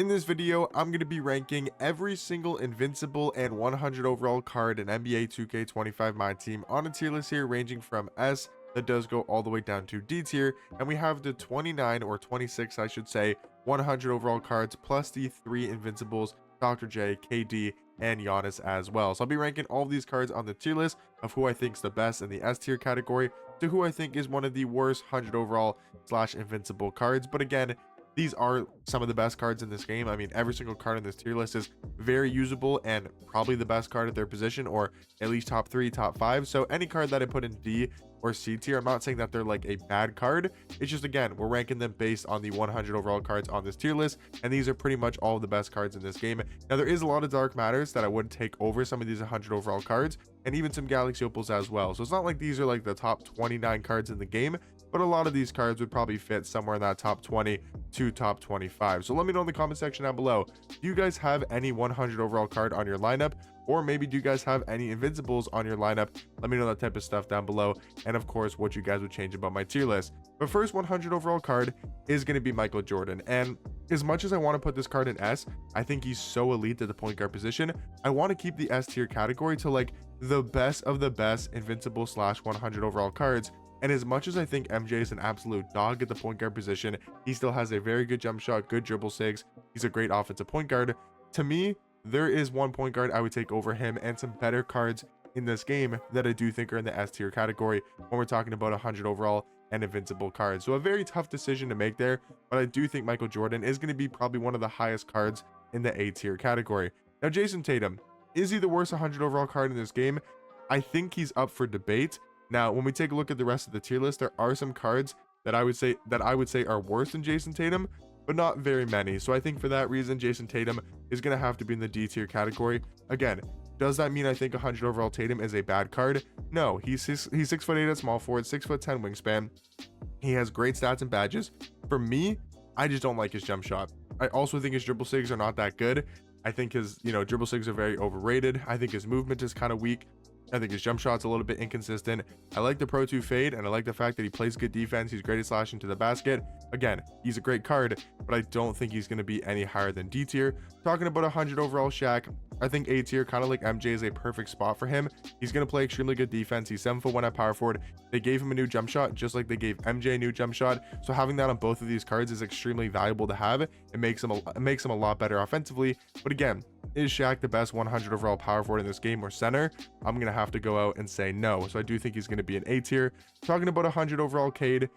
In this video, I'm going to be ranking every single Invincible and 100 overall card in NBA 2K25 My Team on a tier list here ranging from S that does go all the way down to D tier, and we have the 29 or 26 I should say 100 overall cards plus the 3 Invincibles, Dr. J, KD, and Giannis as well. So I'll be ranking all of these cards on the tier list of who I think is the best in the S tier category to who I think is one of the worst 100 overall slash Invincible cards. But again, these are some of the best cards in this game. I mean, every single card in this tier list is very usable and probably the best card at their position, or at least top 3, top 5. So any card that I put in D or C tier, I'm not saying that they're like a bad card. It's just, again, we're ranking them based on the 100 overall cards on this tier list, and these are pretty much all of the best cards in this game. Now, there is a lot of Dark Matters that I would take over some of these 100 overall cards, and even some Galaxy Opals as well. So it's not like these are like the top 29 cards in the game, but a lot of these cards would probably fit somewhere in that top 20 to top 25. So let me know in the comment section down below, do you guys have any 100 overall card on your lineup, or maybe do you guys have any Invincibles on your lineup? Let me know that type of stuff down below, and of course what you guys would change about my tier list. But first 100 overall card is going to be Michael Jordan, and as much as I want to put this card in S, I think he's so elite at the point guard position, I want to keep the S tier category to like the best of the best Invincible slash 100 overall cards. And as much as I think MJ is an absolute dog at the point guard position, he still has a very good jump shot, good dribble sigs. He's a great offensive point guard. To me, there is one point guard I would take over him and some better cards in this game that I do think are in the S tier category when we're talking about 100 overall and Invincible cards. So a very tough decision to make there, but I do think Michael Jordan is going to be probably one of the highest cards in the A tier category. Now, Jason Tatum, is he the worst 100 overall card in this game? I think he's up for debate. Now, when we take a look at the rest of the tier list, there are some cards that I would say are worse than Jason Tatum, but not very many. So I think for that reason, Jason Tatum is going to have to be in the D tier category. Again, does that mean I think 100 overall Tatum is a bad card? No, he's 6'8" at small forward, 6'10" wingspan. He has great stats and badges. For me, I just don't like his jump shot. I also think his dribble sigs are not that good. I think his, dribble sigs are very overrated. I think his movement is kind of weak. I think his jump shot's a little bit inconsistent. I like the Pro 2 fade, and I like the fact that he plays good defense. He's great at slashing to the basket. Again, he's a great card, but I don't think he's going to be any higher than D tier. Talking about 100 overall Shaq, I think A tier, kind of like MJ, is a perfect spot for him. He's going to play extremely good defense. He's 7'1" at power forward. They gave him a new jump shot, just like they gave MJ a new jump shot. So having that on both of these cards is extremely valuable to have. It makes him a lot better offensively. But again, is Shaq the best 100 overall power forward in this game or center? I'm going to have to go out and say no. So I do think he's going to be an A tier. Talking about 100 overall Cade,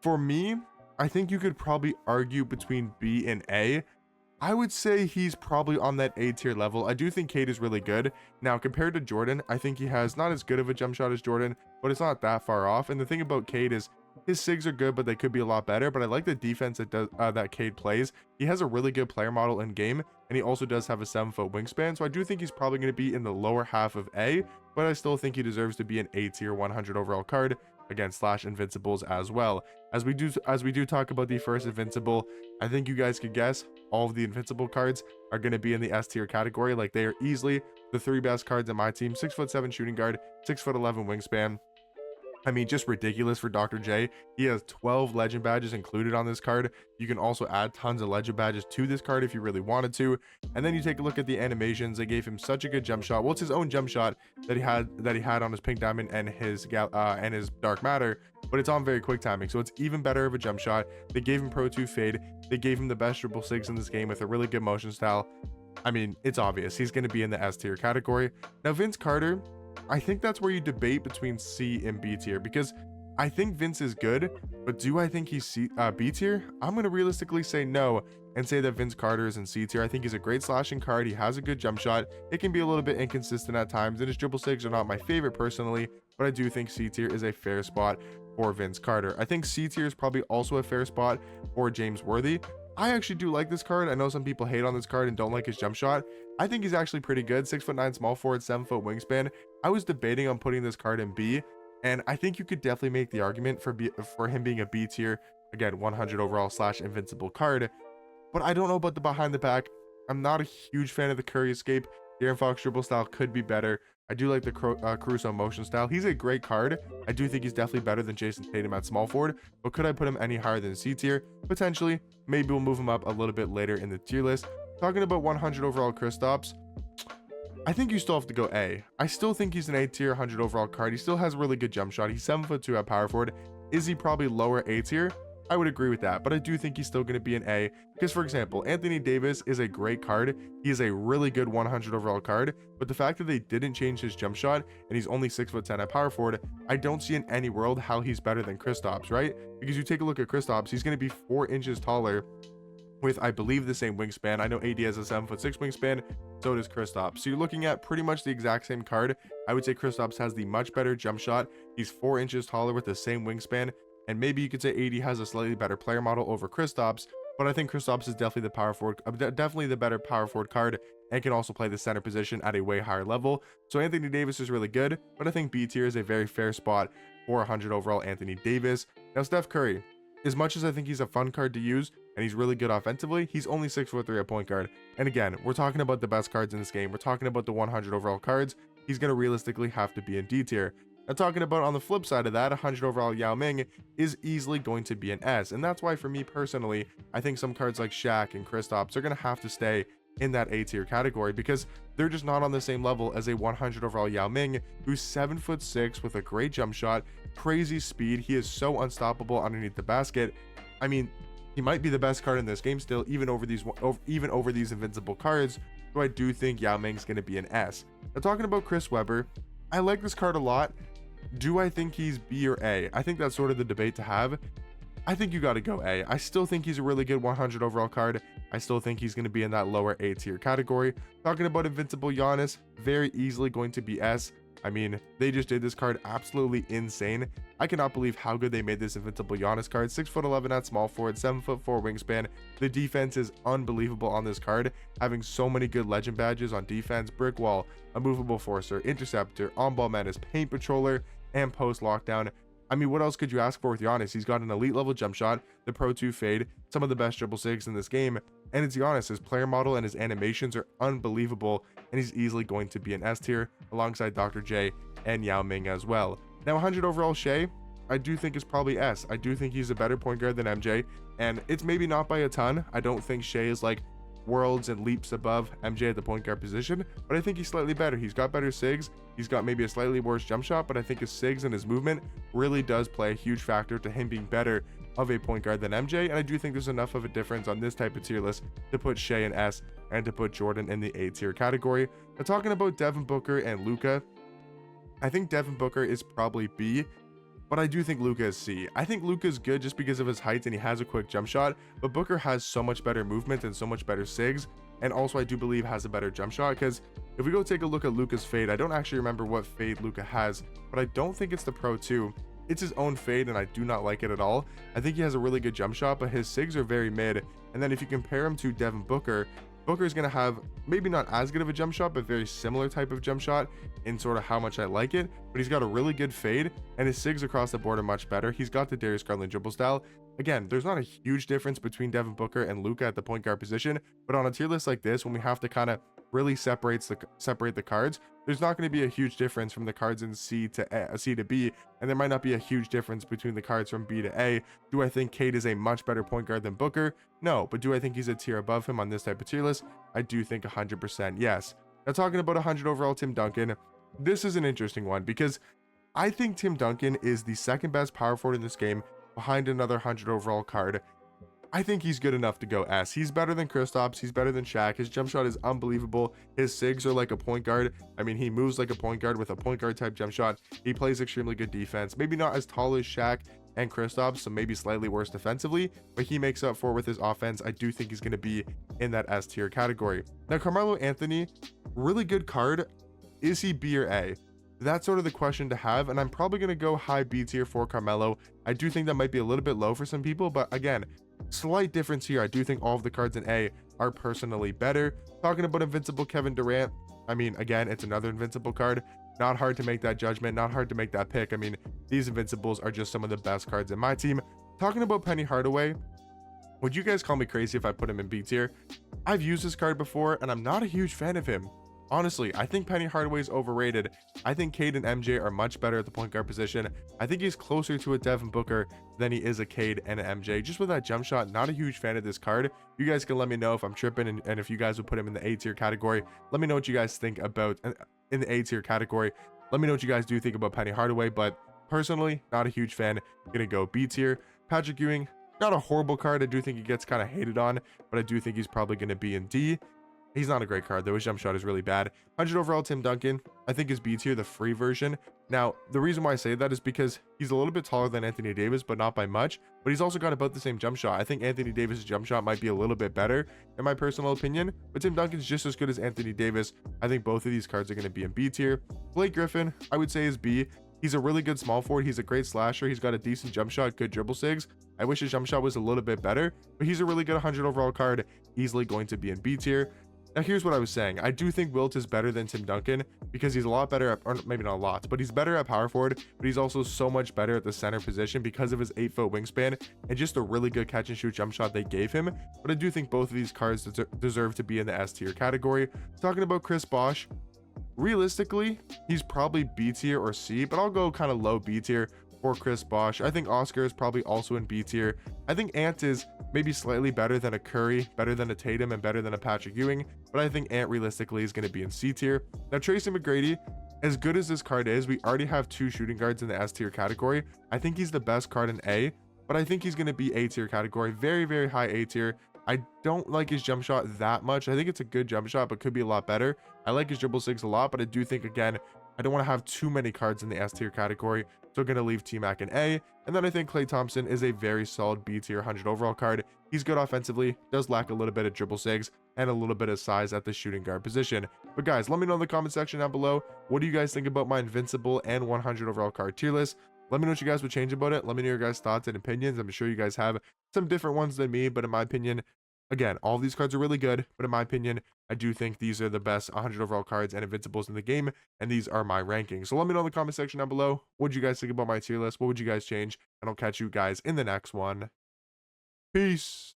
for me, I think you could probably argue between B and A. I would say he's probably on that A tier level. I do think Cade is really good. Now, compared to Jordan, I think he has not as good of a jump shot as Jordan, but it's not that far off. And the thing about Cade is his sigs are good, but they could be a lot better. But I like the defense that Cade plays. He has a really good player model in game, and he also does have a 7-foot wingspan. So I do think he's probably going to be in the lower half of A, but I still think he deserves to be an A tier 100 overall card. Again, slash Invincibles as well. As we do talk about the first Invincible, I think you guys could guess all of the Invincible cards are going to be in the S tier category. Like, they are easily the 3 best cards in my team. 6'7" shooting guard, 6'11" wingspan. I mean, just ridiculous for Dr. J. He has 12 legend badges included on this card. You can also add tons of legend badges to this card if you really wanted to. And then you take a look at the animations. They gave him such a good jump shot. Well, it's his own jump shot that he had on his pink diamond and his dark matter, but it's on very quick timing, so it's even better of a jump shot. They gave him Pro 2 fade. They gave him the best dribble sigs in this game with a really good motion style. I mean, it's obvious he's going to be in the S tier category. Now, Vince Carter, I think that's where you debate between C and B tier, because I think Vince is good, but do I think he's B tier? I'm going to realistically say no and say that Vince Carter is in C tier. I think he's a great slashing card. He has a good jump shot. It can be a little bit inconsistent at times, and his dribble sigs are not my favorite personally, but I do think C tier is a fair spot for Vince Carter. I think C tier is probably also a fair spot for James Worthy. I actually do like this card. I know some people hate on this card and don't like his jump shot. I think he's actually pretty good. 6'9" small forward, 7-foot wingspan. I was debating on putting this card in B, and I think you could definitely make the argument for him being a B tier, again, 100 overall slash Invincible card. But I don't know about the behind the back. I'm not a huge fan of the Curry escape. De'Aaron Fox dribble style could be better. I do like the Caruso motion style. He's a great card. I do think he's definitely better than Jason Tatum at small forward, but could I put him any higher than C tier? Potentially. Maybe we'll move him up a little bit later in the tier list. Talking about 100 overall Kristaps, I think you still have to go A. I still think he's an A tier 100 overall card. He still has a really good jump shot. He's 7'2" at power forward. Is he probably lower A tier? I would agree with that, but I do think he's still going to be an A because, for example, Anthony Davis is a great card. He is a really good 100 overall card, but the fact that they didn't change his jump shot and he's only 6'10" at power forward, I don't see in any world how he's better than Kristaps, right? Because you take a look at Kristaps, he's going to be 4 inches taller with, I believe, the same wingspan. I know AD has a 7'6" wingspan, so does Kristaps. So you're looking at pretty much the exact same card. I would say Kristaps has the much better jump shot. He's 4 inches taller with the same wingspan. And maybe you could say AD has a slightly better player model over Kristaps, but I think Kristaps is definitely the power forward, definitely the better power forward card, and can also play the center position at a way higher level. So Anthony Davis is really good, but I think B tier is a very fair spot for 100 overall Anthony Davis. Now Steph Curry, as much as I think he's a fun card to use and he's really good offensively, he's only 6'3" at point guard. And again, we're talking about the best cards in this game. We're talking about the 100 overall cards. He's going to realistically have to be in D tier. Now talking about on the flip side of that, 100 overall Yao Ming is easily going to be an S. And that's why for me personally, I think some cards like Shaq and Kristaps are going to have to stay in that A tier category because they're just not on the same level as a 100 overall Yao Ming, who's 7'6" with a great jump shot, crazy speed. He is so unstoppable underneath the basket. I mean, he might be the best card in this game still, even over these invincible cards. So I do think Yao Ming's going to be an S. Now talking about Chris Webber, I like this card a lot. Do I think he's B or A? I think that's sort of the debate to have. I think you got to go A. I still think he's a really good 100 overall card. I still think he's going to be in that lower A tier category. Talking about Invincible Giannis, very easily going to be S. I mean, they just did this card absolutely insane. I cannot believe how good they made this Invincible Giannis card. 6'11" at small forward, 7'4" wingspan. The defense is unbelievable on this card, having so many good legend badges on defense: brick wall, immovable forcer, interceptor, on-ball menace, paint patroller, and post lockdown. I mean, what else could you ask for with Giannis? He's got an elite level jump shot, the Pro 2 fade, some of the best dribble sigs in this game, and it's Giannis. His player model and his animations are unbelievable, and he's easily going to be an S tier alongside Dr. J and Yao Ming as well. Now 100 overall Shea, I do think is probably S. I do think he's a better point guard than MJ, and it's maybe not by a ton. I don't think Shea is like worlds and leaps above MJ at the point guard position, but I think he's slightly better. He's got better sigs. He's got maybe a slightly worse jump shot, but I think his sigs and his movement really does play a huge factor to him being better of a point guard than MJ. And I do think there's enough of a difference on this type of tier list to put Shea in S and to put Jordan in the A tier category. Now talking about Devon Booker and Luka, I think Devon Booker is probably B, but I do think Luka is C. I think Luka is good just because of his height and he has a quick jump shot, but Booker has so much better movement and so much better sigs, and also I do believe has a better jump shot, because if we go take a look at Luka's fade, I don't actually remember what fade Luka has, but I don't think it's the Pro 2. It's his own fade, and I do not like it at all. I think he has a really good jump shot, but his sigs are very mid, and then if you compare him to Devon Booker, Booker's going to have maybe not as good of a jump shot, but very similar type of jump shot in sort of how much I like it. But he's got a really good fade, and his sigs across the board are much better. He's got the Darius Garland dribble style. Again, there's not a huge difference between Devon Booker and Luka at the point guard position, but on a tier list like this, when we have to kind of really separate the cards, there's not going to be a huge difference from the cards in C to B, and there might not be a huge difference between the cards from B to A. Do I think Cade is a much better point guard than Booker? No, but do I think he's a tier above him on this type of tier list? I do think 100% yes. Now talking about 100 overall Tim Duncan, this is an interesting one because I think Tim Duncan is the second best power forward in this game behind another 100 overall card. I think he's good enough to go S. He's better than Kristaps. He's better than Shaq. His jump shot is unbelievable. His sigs are like a point guard. I mean, he moves like a point guard with a point guard type jump shot. He plays extremely good defense. Maybe not as tall as Shaq and Kristaps, so maybe slightly worse defensively, but he makes up for it with his offense. I do think he's going to be in that S tier category. Now, Carmelo Anthony, really good card. Is he B or A? That's sort of the question to have, and I'm probably going to go high B tier for Carmelo. I do think that might be a little bit low for some people, but again, slight difference here. I do think all of the cards in A are personally better. Talking about Invincible Kevin Durant, I mean, again, it's another Invincible card. Not hard to make that judgment, not hard to make that pick. I mean, these Invincibles are just some of the best cards in my team. Talking about Penny Hardaway, would you guys call me crazy if I put him in B tier? I've used this card before, and I'm not a huge fan of him. Honestly, I think Penny Hardaway is overrated. I think Cade and MJ are much better at the point guard position. I think he's closer to a Devon Booker than he is a Cade and an MJ. Just with that jump shot, not a huge fan of this card. You guys can let me know if I'm tripping, and if you guys would put him in the A tier category. Let me know what you guys think about in the A tier category. Let me know what you guys do think about Penny Hardaway, but personally, not a huge fan. Gonna go B tier. Patrick Ewing, not a horrible card. I do think he gets kind of hated on, but I do think he's probably going to be in D. He's not a great card though. His jump shot is really bad. 100 overall Tim Duncan, I think is B tier, the free version. Now, the reason why I say that is because he's a little bit taller than Anthony Davis, but not by much. But he's also got about the same jump shot. I think Anthony Davis' jump shot might be a little bit better, in my personal opinion. But Tim Duncan's just as good as Anthony Davis. I think both of these cards are going to be in B tier. Blake Griffin, I would say is B. He's a really good small forward. He's a great slasher. He's got a decent jump shot, good dribble sigs. I wish his jump shot was a little bit better, but he's a really good 100 overall card. Easily going to be in B tier. Now, here's what I was saying. I do think Wilt is better than Tim Duncan because he's a lot better at, or maybe not a lot, but he's better at power forward, but he's also so much better at the center position because of his 8-foot wingspan and just a really good catch and shoot jump shot they gave him. But I do think both of these cards deserve to be in the S tier category. Talking about Chris Bosh, realistically, he's probably B tier or C, but I'll go kind of low B tier for Chris Bosh. I think Oscar is probably also in B tier. I think Ant is maybe slightly better than a Curry, better than a Tatum, and better than a Patrick Ewing, but I think Ant realistically is going to be in C tier. Now, Tracy McGrady, as good as this card is, we already have 2 shooting guards in the S tier category. I think he's the best card in A, but I think he's going to be A tier category, very, very high A tier. I don't like his jump shot that much. I think it's a good jump shot, but could be a lot better. I like his dribble sigs a lot, but I do think, again, I don't want to have too many cards in the S tier category, so going to leave T-Mac in A. And then I think Klay Thompson is a very solid B tier 100 overall card. He's good offensively, does lack a little bit of dribble sigs and a little bit of size at the shooting guard position. But guys, let me know in the comment section down below, what do you guys think about my Invincible and 100 overall card tier list? Let me know what you guys would change about it. Let me know your guys' thoughts and opinions. I'm sure you guys have some different ones than me, but in my opinion, again, all these cards are really good, but in my opinion, I do think these are the best 100 overall cards and Invincibles in the game, and these are my rankings. So let me know in the comment section down below, what do you guys think about my tier list? What would you guys change? And I'll catch you guys in the next one. Peace.